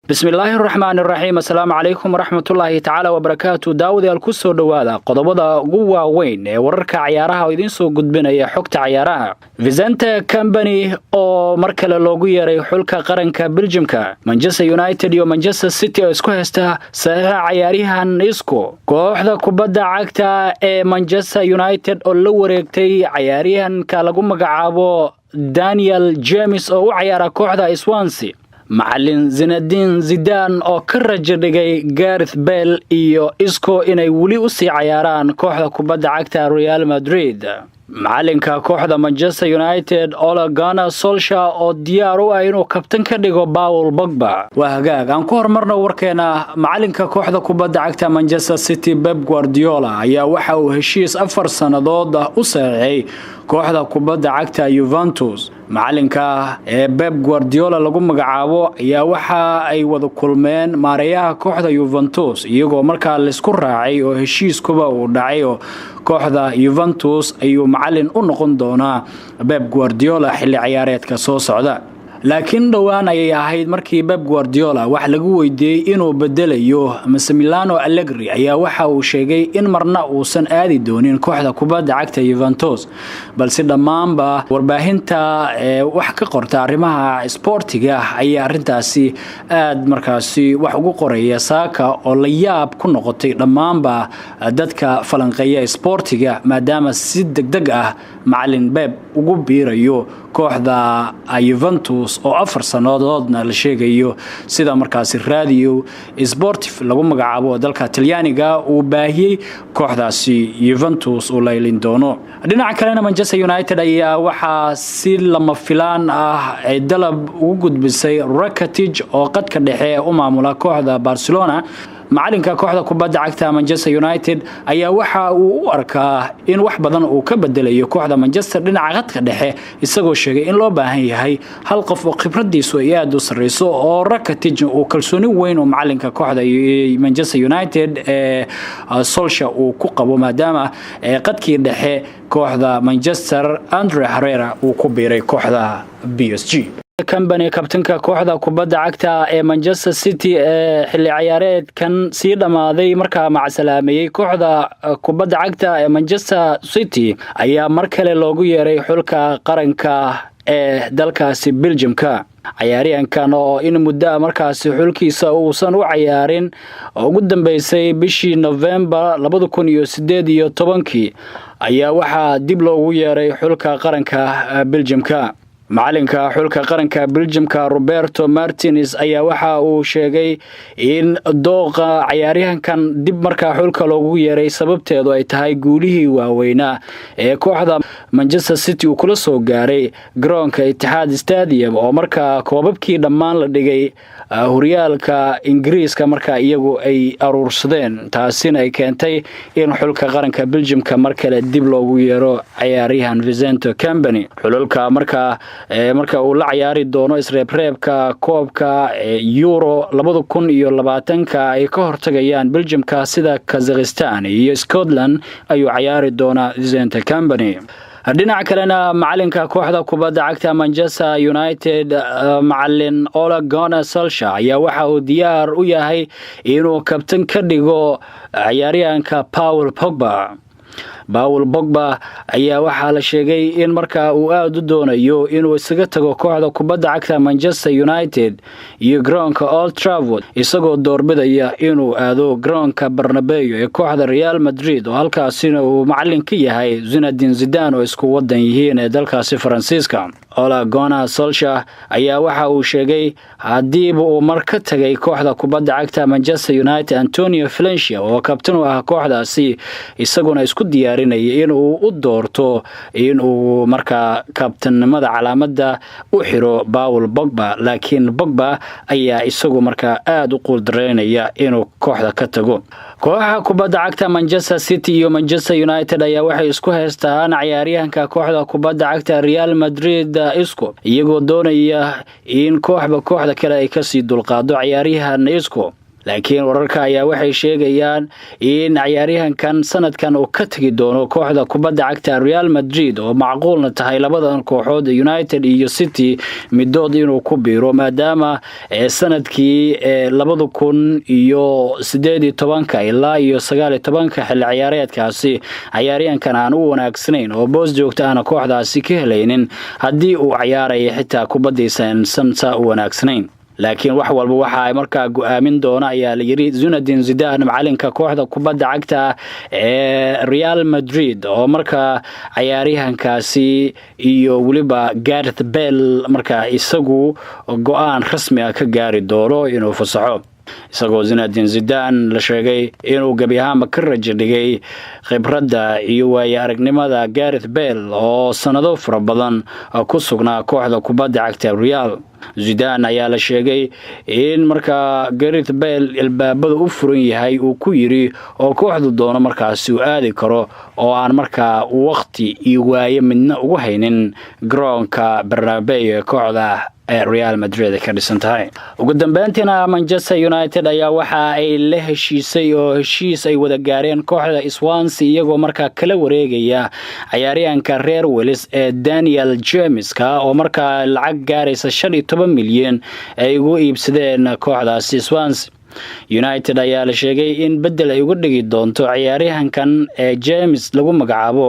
bismillaahi raxmaani raxiim assalaamu calaykum waraxmatullaahi tacaala wabarakaatu daawadayaal ku soo dhowaada qodobada ugu waaweyn ee wararka cayaaraha oo idiin soo gudbinaya xogta cayaaraha Vicente Company oo mar kale loogu yeeray xulka qaranka Belgiumka Manchester United iyo Manchester City oo isku haysta saxiixa cayaariyahan Isco kooxda kubadda cagta ee Manchester United oo la wareegtay cayaariyahanka lagu magacaabo Daniel James oo u ciyaara kooxda Swansea macallin Zinedine Zidane oo ka rajo dhigay Gareth Bale iyo Isco inay wali u sii ciyaaraan kooxda kubadda cagta Real Madrid macalinka kooxda Manchester United Ole Gunnar Solskjaer oo diyaar u ah inuu kabtan ka dhigo Paul Pogba waa hagaag aan ku hormarno warkeena macalinka kooxda kubadda cagta Manchester City Pep Guardiola ayaa waxa uu heshiis 4 sanadood u saxeeyay kooxda kubadda cagta Juventus macalinka Pep Guardiola lagu magacaabo ayaa waxa ay wada kulmeen maareeyaha kooxda Juventus iyagoo markaa la isku raacay oo heshiiskuba uu dhacay oo kooxda Juventus ayuu macallin u noqon doonaa Pep Guardiola xilli ciyaareedka soo socda laakiin dhawaan ayay ahayd markii Pep Guardiola wax lagu weydiiyay inuu bedelayo Massimiliano Allegri ayaa waxa uu sheegay in marna uusan aadi doonin kooxda kubadda cagta Juventus balse dhamaanba warbaahinta wax ka qorta arrimaha sportiga ayaa arintaasi aad markaasi wax ugu qoraya Saka oo la yaab ku noqotay dhamaanba dadka falanqeeya sportiga maadaama si degdeg ah macallin Pep ugu biirayo kooxda Juventus oo 4 sanadoodna la sheegayo sida markaasi radio Sportif lagu magacaabo dalka Talyaaniga uu baahiyay kooxdaasi Juventus oo laylin doono dhinaca kalena Manchester United ayaa waxa si lama filaan ah ay dalab ugu gudbisay Rakitic oo qadka dhexe u maamula kooxda Barcelona macalinka kooxda kubadda cagta Manchester United ayaa waxa uu u arkaa in wax badan uu ka bedelayo kooxda Manchester dhinaca qadka dhexe isagoo sheegay in loo baahan yahay hal qof oo khibradiisu ay aad u sareyso oo Rakitic uu kalsooni weyn oo macalinka kooxda Manchester United Solskjaer uu ku qabo maadaama qadkii dhexe kooxda Manchester Andre Herrera uu ku biiray kooxda PSG Company kabtanka kooxda kubadda cagta ee Manchester City ee xilli ciyaareedkan sii dhamaaday markaa macsalaameeyay kooxda kubadda cagta ee Manchester City ayaa mar kale loogu yeeray xulka qaranka ee dalkaasi Belgiumka ciyaariyahankan oo in muddo markaasi xulkiisa uusan u ciyaarin ugu dambeysay bishii November 2018 ayaa waxa dib loogu yeeray xulka qaranka Belgiumka macalinka xulka qaranka Belgiumka Roberto Martinez ayaa waxa uu sheegay in dooqa ciyaariyahankan dib markaa xulka loogu yeeray sababteedu ay tahay guulihii waaweynaa ee kooxda Manchester City uu kula soo gaaray garoonka Etihad Stadium oo markaa koobabkii dhammaan la dhigay horyaalka Ingiriiska markaa iyagu ay aruursadeen taasina ay keentay in xulka qaranka Belgiumka mar kale dib loogu yeero ciyaariyahan Vicente Company xulka marka uu la ciyaari doono isreebreebka koobka Euro 2020 ay ka hortagayaan Belgiumka sida Kazakhstan iyo Scotland ayuu ciyaari doona Vicente Company dhinaca kalena macalinka kooxda kubadda cagta Manchester United macallin Ole Gunnar Solskjaer ayaa waxa uu diyaar u yahay inuu kabtan ka dhigo ciyaariyahanka Paul Pogba ayaa waxa la sheegay in markaa uu aad u doonayo inuu isaga tago kooxda kubadda cagta Manchester United iyo garoonka Old Trafford isagoo doorbidaya inuu aado garoonka Bernabeu ee kooxda Real Madrid oo halkaasina uu macallin ka yahay Zinedine Zidane oo isku wadan yihiin ee dalkaasi Faransiiska Ole Gunnar Solskjaer ayaa waxa uu sheegay hadii uu mar ka tagay kooxda kubadda cagta Manchester United Antonio Valencia oo kabtan u ah kooxdaasi isaguna isku diyaarinaya inuu u doorto inuu markaa kabtanimada calaamada u xiro Paul Pogba laakiin Pogba ayaa isagu markaa aad u quldareynaya inuu kooxda ka tago kooxda kubadda cagta Manchester City iyo Manchester United ayaa waxay isku haystaan ciyaariyahanka kooxda kubadda cagta Real Madrid Isco iyagoo doonaya in kooxda kale ay ka sii dulqaado ciyaariyahan Isco laakiin wararka ayaa waxay sheegayaan in ciyaaryahankan sanadkan uu ka tagi doono kooxda kubadda cagta Real Madrid oo macquulna tahay labadan kooxood United iyo City midood inuu ku biiro maadaama sanadkii 2018 ilaa 19 xilli ciyaareedkaasi ciyaaryahankan aan u wanaagsanayn oo boos joogta ah kooxdaasi ka helaynin haddii uu ciyaarayo xitaa kubadiisa san u wanaagsanayn laakiin wax walba waxa ay markaa go'aamin doona ayaa la yiri Zinedine Zidane macalinka kooxda kubadda cagta ee Real Madrid oo markaa ciyaaryahankaasi iyo waliba Gareth Bale markaa isagu go'aan rasmi ah ka gaari doono inuu fasaxo isagoo Zinedine Zidane la sheegay inuu gabi ahaanba ka rajo dhigay khibradda iyo waayo aragnimada Gareth Bale oo sanado fara badan ku sugnaa kooxda kubadda cagta Real Zidane ayaa la sheegay in markaa Gareth Bale albaabada u furan yahay uu ku yiri oo kooxdu doono markaas uu aadi karo oo aan markaa waqti iyo waayo midna ugu haynin garoonka Bernabeu kooxda Real Madrid ka dhisan tahay ugu dambeyntiina Manchester United ayaa waxa ay la heshiisay oo heshiis ay wada gaareen kooxda Swansea iyagoo markaa kala wareegaya ciyaaryahanka reer Wales ee Daniel James oo markaa lacag gaaraysa 15 milyan ay ugu iibsadeen kooxdaasi Swansea United ayaa la sheegay in bedel ay uga dhigi doonto ciyaaryahankan James lagu magacaabo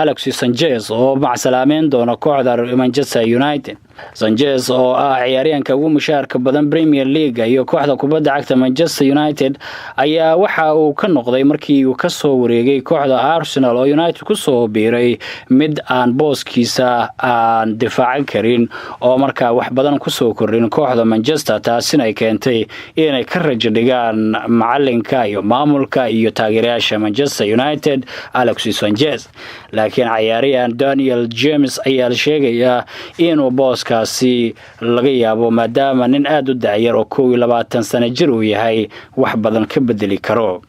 Alexis Sanchez oo macsalaameyn doona kooxda Manchester United Sanchez oo ah ciyaaryahanka ugu mushaarka badan Premier League iyo kooxda kubadda cagta Manchester United ayaa waxa uu ka noqday markii uu ka soo wareegay kooxda Arsenal oo United ku soo biiray mid aan booskiisa aan difaacan karin oo markaa wax badan ku soo korin kooxda Manchester taasina ay keentay inay ka rajo dhigaan macalinka iyo maamulka iyo taageerayaasha Manchester United Alexis Sanchez laakiin ciyaaryahan Daniel James ayaa la sheegayaa inuu booskaasi laga yaabo maadaama nin aad u daayar oo 22 sano jir uu yahay wax badan ka bedeli karo